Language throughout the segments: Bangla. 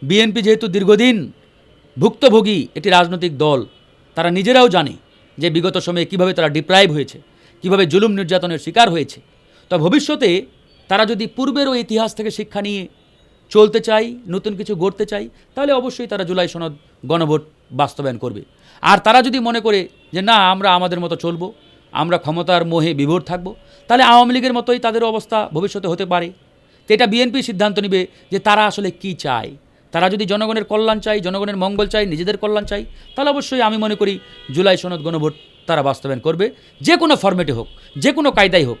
বিএনপি যেহেতু দীর্ঘদিন ভুক্তভোগী একটি রাজনৈতিক দল, তারা নিজেরাও জানে যে বিগত সময়ে কীভাবে তারা ডিপ্রাইভ হয়েছে, কীভাবে জুলুম নির্যাতনের শিকার হয়েছে। তো ভবিষ্যতে তারা যদি পূর্বের ওই ইতিহাস থেকে শিক্ষা নিয়ে চলতে চায়, নতুন কিছু গড়তে চায়, তাহলে অবশ্যই তারা জুলাই সনদ গণভোট বাস্তবায়ন করবে। আর তারা যদি মনে করে যে না, আমরা আমাদের মতো চলবো, আমরা ক্ষমতার মোহে বিভোর থাকবো, তাহলে আওয়ামী লীগের মতোই তাদের অবস্থা ভবিষ্যতে হতে পারে। তো এটা বিএনপি সিদ্ধান্ত নেবে যে তারা আসলে কি চায়। তারা যদি জনগণের কল্যাণ চায়, জনগণের মঙ্গল চায়, নিজেদের কল্যাণ চায়, তাহলে অবশ্যই আমি মনে করি জুলাই সনদ গণভোট তারা বাস্তবায়ন করবে, যে কোনো ফরম্যাটে হোক, যে কোনো কায়দায় হোক।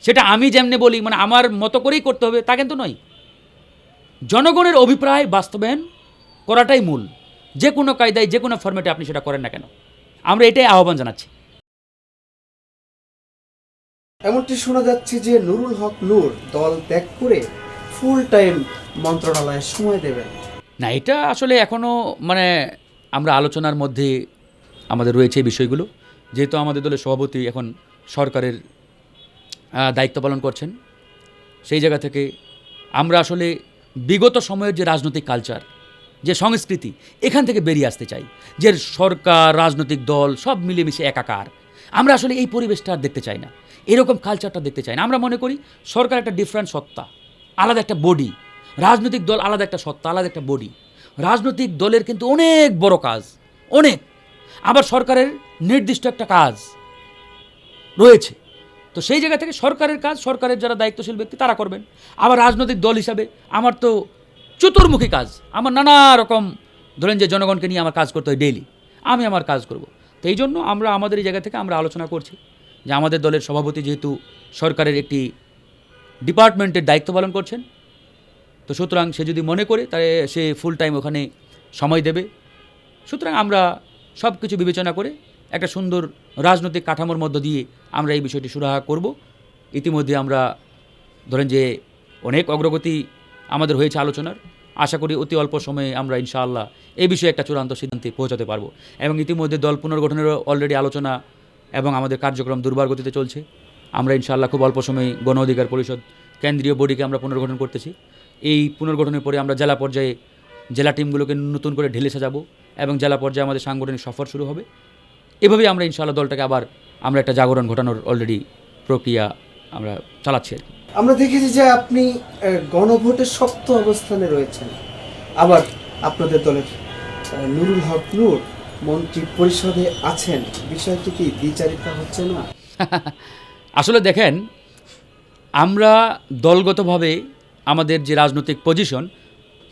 সেটা আমি যেমনি বলি মানে আমার মতো করেই করতে হবে তা কিন্তু নয়। জনগণের অভিপ্রায় বাস্তবায়ন করাটাই মূল। যে কোনো কায়দায়, যে কোনো ফরম্যাটে আপনি সেটা করেন না কেন, আমরা এটাই আহ্বান জানাচ্ছি। এমনটি শোনা যাচ্ছে যে নুরুল হক নূর দল ত্যাগ করে ফুল টাইম মন্ত্রণালয়ে সময় দেবেন। না, এটা আসলে এখনও মানে আমরা আলোচনার মধ্যে আমাদের রয়েছে এই বিষয়গুলো। যেহেতু আমাদের দলের সভাপতি এখন সরকারের দায়িত্ব পালন করছেন, সেই জায়গা থেকে আমরা আসলে বিগত সময়ের যে রাজনৈতিক কালচার, যে সংস্কৃতি, এখান থেকে বেরিয়ে আসতে চাই। যে সরকার, রাজনৈতিক দল সব মিলেমিশে একাকার, আমরা আসলে এই পরিবেশটা আর দেখতে চাই না, এরকম কালচারটা দেখতে চাই না। আমরা মনে করি সরকার একটা ডিফারেন্ট সত্তা, আলাদা একটা বডি, রাজনৈতিক দল আলাদা একটা সত্তা, আলাদা একটা বডি। রাজনৈতিক দলের কিন্তু অনেক বড় কাজ, অনেক, আবার সরকারের নির্দিষ্ট একটা কাজ রয়েছে। তো সেই জায়গা থেকে সরকারের কাজ, সরকারের যারা দায়িত্বশীল ব্যক্তি তারা করবেন। আবার রাজনৈতিক দল হিসাবে আমার তো চতুর্মুখী কাজ, আমার নানা রকম ধরেন যে জনগণকে নিয়ে আমার কাজ করতে হয় ডেইলি, আমি আমার কাজ করব। তো এই জন্য আমরা আমাদের এই জায়গা থেকে আমরা আলোচনা করছি যে আমাদের দলের সভাপতি যেহেতু সরকারের একটি ডিপার্টমেন্টের দায়িত্ব পালন করছেন, তো সুতরাং সে যদি মনে করে তাহলে সে ফুল টাইম ওখানে সময় দেবে। সুতরাং আমরা সব কিছু বিবেচনা করে একটা সুন্দর রাজনৈতিক কাঠামোর মধ্য দিয়ে আমরা এই বিষয়টি সুরাহা করব। ইতিমধ্যে আমরা ধরেন যে অনেক অগ্রগতি আমাদের হয়েছে আলোচনার, আশা করি অতি অল্প সময়ে আমরা ইনশাআল্লাহ এই বিষয়ে একটা চূড়ান্ত সিদ্ধান্তে পৌঁছাতে পারবো। এবং ইতিমধ্যে দল পুনর্গঠনেরও অলরেডি আলোচনা এবং আমাদের কার্যক্রম দুর্বার গতিতে চলছে। আমরা ইনশাআল্লাহ খুব অল্প সময়ে গণ অধিকার পরিষদ কেন্দ্রীয় বডিকে আমরা পুনর্গঠন করতেছি। এই পুনর্গঠনের পরে আমরা জেলা পর্যায়ে জেলা টিমগুলোকে নতুন করে ঢেলে সাজাবো এবং জেলা পর্যায়ে আমাদের সাংগঠনিক সফর শুরু হবে। এভাবেই আমরা ইনশাআল্লাহ দলটাকে আবার আমরা একটা জাগরণ ঘটানোর অলরেডি প্রক্রিয়া আমরা চালাচ্ছি আর কি। আমরা দেখেছি যে আপনি গণভোটের শক্ত অবস্থানে রয়েছেন, আবার আপনাদের দলের নুরুল হক নূর মন্ত্রী পরিষদে আছেন, বিষয়টি কি দ্বিচারিতা হচ্ছে না? আসলে দেখেন, আমরা দলগতভাবে আমাদের যে রাজনৈতিক পজিশন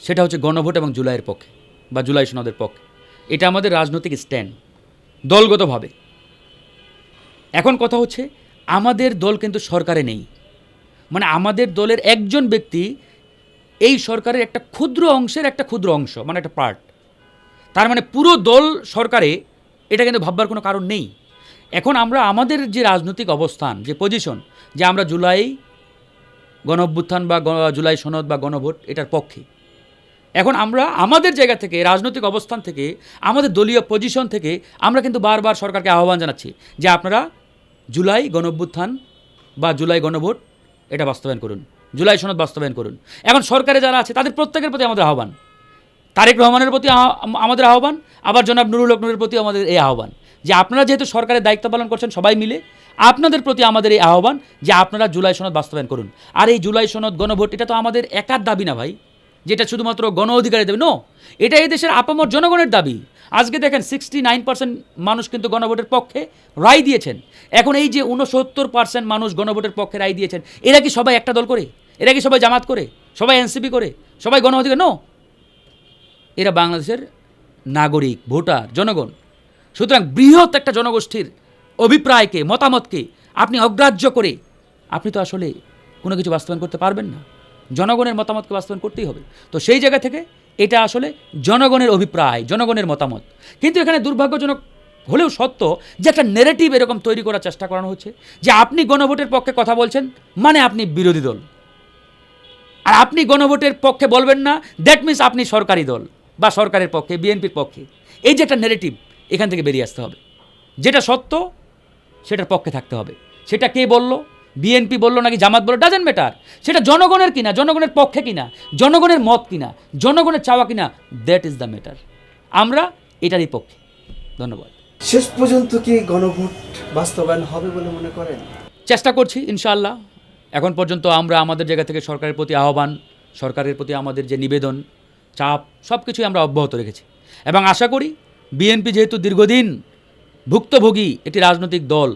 সেটা হচ্ছে গণভোট এবং জুলাইয়ের পক্ষে বা জুলাই সনদের পক্ষে। এটা আমাদের রাজনৈতিক স্ট্যান্ড দলগতভাবে। এখন কথা হচ্ছে আমাদের দল কিন্তু সরকারে নেই, মানে আমাদের দলের একজন ব্যক্তি এই সরকারের একটা ক্ষুদ্র অংশের একটা ক্ষুদ্র অংশ, মানে একটা পার্ট। তার মানে পুরো দল সরকারে, এটা কিন্তু ভাববার কোনো কারণ নেই। এখন আমরা আমাদের যে রাজনৈতিক অবস্থান, যে পজিশন, যে আমরা জুলাই গণ অভ্যুত্থান বা জুলাই সনদ বা গণভোট এটার পক্ষে। এখন আমরা আমাদের জায়গা থেকে, রাজনৈতিক অবস্থান থেকে, আমাদের দলীয় পজিশন থেকে আমরা কিন্তু বারবার সরকারকে আহ্বান জানাচ্ছি যে আপনারা জুলাই গণ অভ্যুত্থান বা জুলাই গণভোট এটা বাস্তবায়ন করুন, জুলাই সনদ বাস্তবায়ন করুন। এখন সরকারে যারা আছে তাদের প্রত্যেকের প্রতি আমাদের আহ্বান, তারেক রহমানের প্রতি আমাদের আহ্বান, আবার জনাব নুরুল হক নূরের প্রতি আমাদের এই আহ্বান যে আপনারা যেহেতু সরকারের দায়িত্ব পালন করছেন সবাই মিলে, আপনাদের প্রতি আমাদের এই আহ্বান যে আপনারা জুলাই সনদ বাস্তবায়ন করুন। আর এই জুলাই সনদ গণভোট এটা তো আমাদের একার দাবি না ভাই, যেটা শুধুমাত্র গণ অধিকারের দাবি, নো, এটা এই দেশের আপামর জনগণের দাবি। আজকে দেখেন 69% মানুষ কিন্তু গণভোটের পক্ষে রায় দিয়েছেন। এখন এই যে 69% মানুষ গণভোটের পক্ষে রায় দিয়েছেন, এরা কি সবাই একটা দল করে? এরা কি সবাই জামাত করে? সবাই এনসিপি করে? সবাই গণ অধিকার? নো, এরা বাংলাদেশের নাগরিক, ভোটার, জনগণ। সুতরাং বৃহৎ একটা জনগোষ্ঠীর অভিপ্রায়কে, মতামতকে আপনি অগ্রাহ্য করে আপনি তো আসলে কোনো কিছু বাস্তবায়ন করতে পারবেন না। জনগণের মতামতকে বাস্তবায়ন করতেই হবে। তো সেই জায়গা থেকে এটা আসলে জনগণের অভিপ্রায়, জনগণের মতামত। কিন্তু এখানে দুর্ভাগ্যজনক হলেও সত্য যে একটা নেরেটিভ এরকম তৈরি করার চেষ্টা করানো হচ্ছে যে আপনি গণভোটের পক্ষে কথা বলছেন মানে আপনি বিরোধী দল, আর আপনি গণভোটের পক্ষে বলবেন না দ্যাট মিনস আপনি সরকারি দল বা সরকারের পক্ষে, বিএনপির পক্ষে। এই যে একটা নেরেটিভ, এখান থেকে বেরিয়ে আসতে হবে। যেটা সত্য সেটার পক্ষে থাকতে হবে। সেটা কে বলল? বিএনপি বললো নাকি জামাত বললো, ডাজেন্ট ম্যাটার। সেটা জনগণের কিনা, জনগণের পক্ষে কিনা, জনগণের মত কিনা, জনগণের চাওয়া কিনা, দ্যাট ইজ দ্য ম্যাটার। আমরা এটারই পক্ষে। ধন্যবাদ। শেষ পর্যন্ত কি গণভোট বাস্তবায়ন হবে বলে মনে করেন? চেষ্টা করছি ইনশাআল্লাহ। এখন পর্যন্ত আমরা আমাদের জায়গা থেকে সরকারের প্রতি আহ্বান, সরকারের প্রতি আমাদের যে নিবেদন, চাপ, সব কিছুই আমরা অব্যাহত রেখেছি এবং আশা করি বিএনপি যেহেতু দীর্ঘদিন ভুক্তভোগী একটি রাজনৈতিক দল,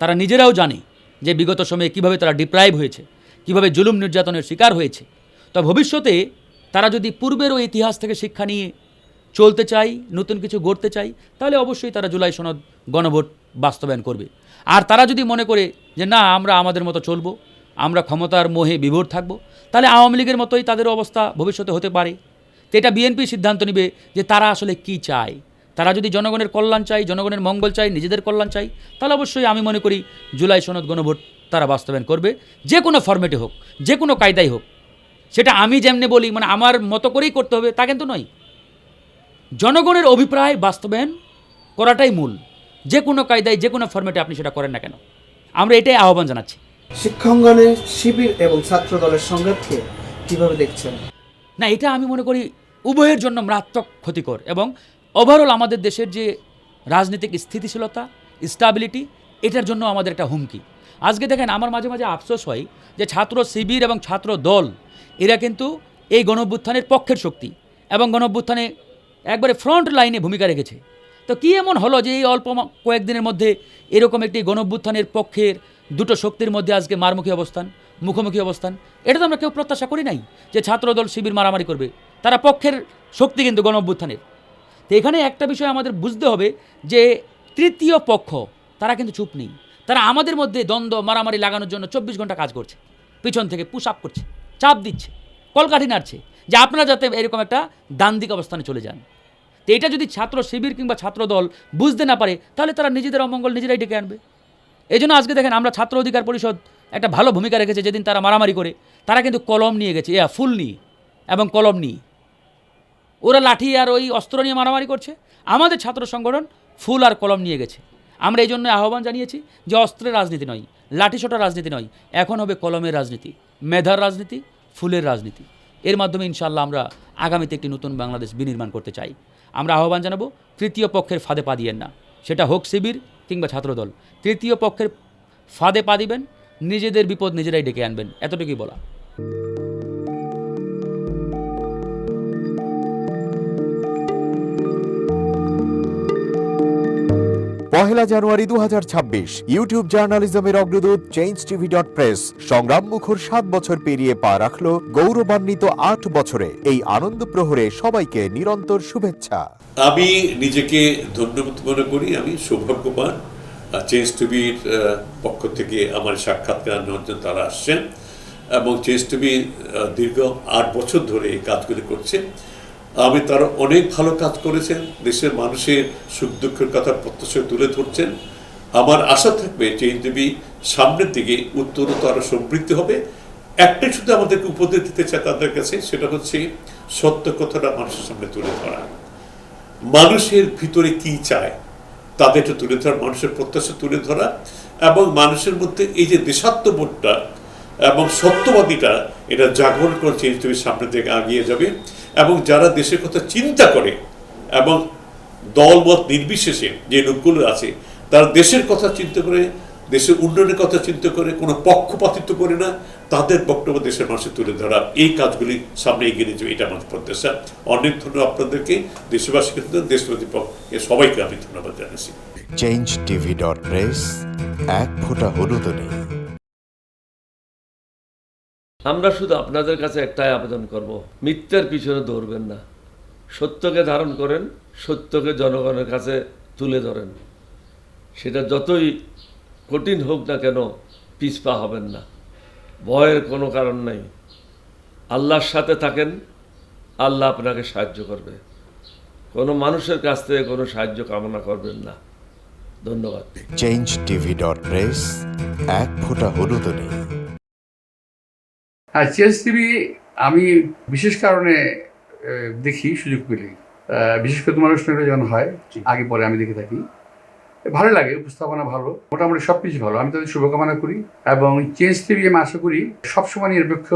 তারা নিজেরাও জানে যে বিগত সময়ে কীভাবে তারা ডিপ্রাইভ হয়েছে, কীভাবে জুলুম নির্যাতনের শিকার হয়েছে। তো ভবিষ্যতে তারা যদি পূর্বেরও ইতিহাস থেকে শিক্ষা নিয়ে চলতে চায়, নতুন কিছু গড়তে চায়, তাহলে অবশ্যই তারা জুলাই সনদ গণভোট বাস্তবায়ন করবে। আর তারা যদি মনে করে যে না, আমরা আমাদের মতো চলবো, আমরা ক্ষমতার মোহে বিভোর থাকব, তাহলে আওয়ামী লীগের মতোই তাদের অবস্থা ভবিষ্যতে হতে পারে। তো এটা বিএনপি সিদ্ধান্ত নেবে যে তারা আসলে কি চায়। তারা যদি জনগণের কল্যাণ চায়, জনগণের মঙ্গল চায়, নিজেদের কল্যাণ চায়, তাহলে অবশ্যই আমি মনে করি জুলাই সনদ গণভোট তারা বাস্তবায়ন করবে, যে কোনো ফরম্যাটে হোক, যে কোনো কায়দায় হোক। সেটা আমি যেমনি বলি, মানে আমার মতো করেই করতে হবে তা কিন্তু নয়। জনগণের অভিপ্রায় বাস্তবায়ন করাটাই মূল। যে কোনো কায়দায়, যে কোনো ফরম্যাটে আপনি সেটা করেন না কেন, আমরা এটাই আহ্বান জানাচ্ছি। শিক্ষাঙ্গনে শিবির এবং ছাত্র দলের সংঘাতকে কিভাবে দেখছেন? না, এটা আমি মনে করি উভয়ের জন্য মারাত্মক ক্ষতিকর এবং ওভারঅল আমাদের দেশের যে রাজনৈতিক স্থিতিশীলতা, স্টাবিলিটি, এটার জন্য আমাদের একটা হুমকি। আজকে দেখেন, আমার মাঝে মাঝে আফসোস হয় যে ছাত্র শিবির এবং ছাত্র দল এরা কিন্তু এই গণঅভ্যুত্থানের পক্ষের শক্তি এবং গণঅভ্যুত্থানে একবারে ফ্রন্ট লাইনে ভূমিকা রেখেছে। তো কী এমন হলো যে এই অল্প কয়েকদিনের মধ্যে এরকম একটি গণঅভ্যুত্থানের পক্ষের দুটো শক্তির মধ্যে আজকে মুখোমুখি অবস্থান? এটা তো আমরা কেউ প্রত্যাশা করি নাই যে ছাত্রদল শিবির মারামারি করবে। তারা পক্ষের শক্তি কিন্তু গণঅভ্যুত্থানের। তো এখানে একটা বিষয় আমাদের বুঝতে হবে যে তৃতীয় পক্ষ তারা কিন্তু চুপ নেই। তারা আমাদের মধ্যে দ্বন্দ্ব মারামারি লাগানোর জন্য 24 ঘন্টা কাজ করছে, পিছন থেকে পুশ আপ করছে, চাপ দিচ্ছে, কলকাঠি নাড়ছে যে আপনারা যাতে এরকম একটা দ্বান্দ্বিক অবস্থানে চলে যান। তো এটা যদি ছাত্র শিবির কিংবা ছাত্র দল বুঝতে না পারে, তাহলে তারা নিজেদের অমঙ্গল নিজেরাই ডেকে আনবে। এই জন্য আজকে দেখেন, আমরা ছাত্র অধিকার পরিষদ একটা ভালো ভূমিকা রেখেছে। যেদিন তারা মারামারি করে, তারা কিন্তু কলম নিয়ে গেছে, ফুল নিয়ে এবং কলম নিয়ে। ওরা লাঠি আর ওই অস্ত্র নিয়ে মারামারি করছে, আমাদের ছাত্র সংগঠন ফুল আর কলম নিয়ে গেছে। আমরা এই জন্য আহ্বান জানিয়েছি যে অস্ত্রের রাজনীতি নয়, লাঠিসোঁটার রাজনীতি নয়, এখন হবে কলমের রাজনীতি, মেধার রাজনীতি, ফুলের রাজনীতি। এর মাধ্যমে ইনশাআল্লাহ আমরা আগামীতে একটি নতুন বাংলাদেশ বিনির্মাণ করতে চাই। আমরা আহ্বান জানাবো, তৃতীয় পক্ষের ফাঁদে পা দিয়েন না, সেটা হোক শিবির কিংবা ছাত্রদল। তৃতীয় পক্ষের ফাঁদে পা দিবেন, নিজেদের বিপদ নিজেরাই ডেকে আনবেন, এতটুকুই বলা। পহেলা জানুয়ারি 2026 ইউটিউব জার্নালিজমের অগ্রদূত changeTV.press সংগ্রাম মুখর 7 বছর পেরিয়ে পা রাখলো গৌরবান্বিত 8 বছরে। এই আনন্দ প্রহরে সবাইকে নিরন্তর শুভেচ্ছা। আমি নিজেকে ধন্যবাদ মনে করি, আমি সৌভাগ্যবান। চেঞ্জ টিভির পক্ষ থেকে আমার সাক্ষাৎকার নেওয়ার জন্য তারা আসছেন এবং চেঞ্জ টিভি দীর্ঘ 8 বছর ধরে এই কাজগুলি করছে। আমি তারা অনেক ভালো কাজ করেছেন, দেশের মানুষের সুখ দুঃখের কথা প্রত্যক্ষ তুলে ধরছেন। আমার আশা থাকবে চেঞ্জ টিভি সামনের দিকে উত্তরোত্তর আরো সমৃদ্ধ হবে। একটাই শুধু আমাদেরকে উপদেশ দিতে চাই তাদের কাছে, সেটা হচ্ছে সত্য কথাটা মানুষের সামনে তুলে ধরা, মানুষের ভিতরে কি চায় তাদেরটা তুলে ধরা, মানুষের প্রত্যাশা তুলে ধরা এবং মানুষের মধ্যে এই যে দেশাত্মবোধটা এবং সত্যবাদীটা, এটা জাগরণ করে চেঞ্জ টিভির সামনের দিকে এগিয়ে যাবে। এবং যারা দেশের কথা চিন্তা করে এবং দলমত নির্বিশেষে যে লোকগুলো আছে, তারা দেশের কথা চিন্তা করে, দেশের উন্নয়নের কথা চিন্তা করে, কোনো পক্ষপাতিত্ব করে না, তাদের বক্তব্য দেশের মানুষে তুলে ধরা, এই কাজগুলি সামনে এগিয়ে নিয়ে যাবে, এটা আমাদের প্রত্যাশা। অনেক ধন্যবাদ আপনাদেরকে, দেশবাসীকে, দেশবাসী পক্ষে সবাইকে আমি ধন্যবাদ জানাচ্ছি। changeTV.press এক ফোঁটা হলুদ নেই। আমরা শুধু আপনাদের কাছে একটাই আবেদন করব, মিথ্যার পিছনে দৌড়বেন না, সত্যকে ধারণ করেন, সত্যকে জনগণের কাছে তুলে ধরেন। সেটা যতই কঠিন হোক না কেন, পিছপা হবেন না, ভয়ের কোনো কারণ নাই। আল্লাহর সাথে থাকেন, আল্লাহ আপনাকে সাহায্য করবে। কোনো মানুষের কাছ থেকে কোনো সাহায্য কামনা করবেন না। ধন্যবাদ। changeTV.press এক ফোঁটা হলুদ নেই। হ্যাঁ, চেঞ্জ টিভি আমি বিশেষ কারণে দেখি, সুযোগ পেলে, বিশেষ করে তোমার অনুষ্ঠানটা যখন হয় আগে পরে আমি দেখে থাকি। ভালো লাগে, উপস্থাপনা ভালো, মোটামুটি সব কিছু ভালো। আমি তাদের শুভকামনা করি এবং চেঞ্জ টিভি আমি আশা করি সবসময় নিরপেক্ষ,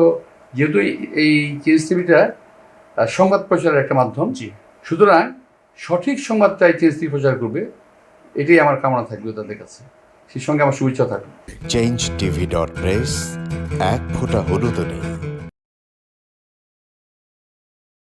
যেহেতু এই চেঞ্জ টিভিটা সংবাদ প্রচারের একটা মাধ্যম, সুতরাং সঠিক সংবাদটাই চেঞ্জ টিভি প্রচার করবে, এটাই আমার কামনা থাকবে তাদের কাছে, সেই সঙ্গে আমার শুভেচ্ছা থাকবে। changeTV.press, এক ফোঁটা হলুদও নেই।